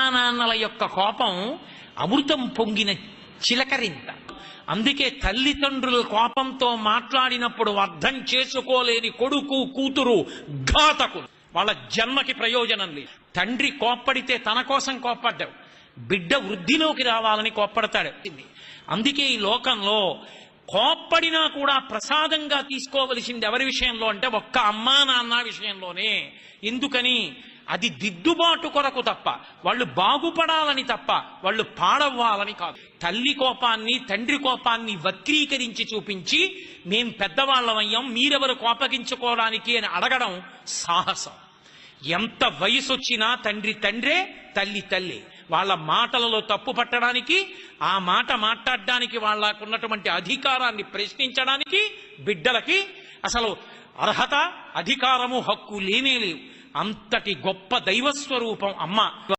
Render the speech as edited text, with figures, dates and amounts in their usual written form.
నాన్నల యొక్క కోపం అమృతం పొంగిన చిలకరింత. అందుకే తల్లిదండ్రుల కోపంతో మాట్లాడినప్పుడు అర్థం చేసుకోలేని కొడుకు కూతురు ఘాతకులు, వాళ్ళ జన్మకి ప్రయోజనం లేదు. తండ్రి కోప్పడితే తన కోసం కోప్పడ్డావు, బిడ్డ వృద్ధిలోకి రావాలని కోప్పడతాడు. అందుకే ఈ లోకంలో కోప్పడినా కూడా ప్రసాదంగా తీసుకోవలసింది ఎవరి విషయంలో అంటే ఒక్క అమ్మా నాన్న విషయంలోనే. ఎందుకని? అది దిద్దుబాటు కొరకు తప్ప, వాళ్ళు బాగుపడాలని తప్ప, వాళ్ళు పాడవ్వాలని కాదు. తల్లి కోపాన్ని తండ్రి కోపాన్ని వక్రీకరించి చూపించి మేం పెద్దవాళ్ళమయ్యాం మీరెవరు కోపగించుకోవడానికి అని అడగడం సాహసం. ఎంత వయసు వచ్చినా తండ్రి తండ్రే, తల్లి తల్లి. వాళ్ళ మాటలలో తప్పు పట్టడానికి, ఆ మాట మాట్లాడడానికి, వాళ్ళకున్నటువంటి అధికారాన్ని ప్రశ్నించడానికి బిడ్డలకి అసలు అర్హత, అధికారము, హక్కు లేనే లేవు. అంతటి గొప్ప దైవస్వరూపం అమ్మ.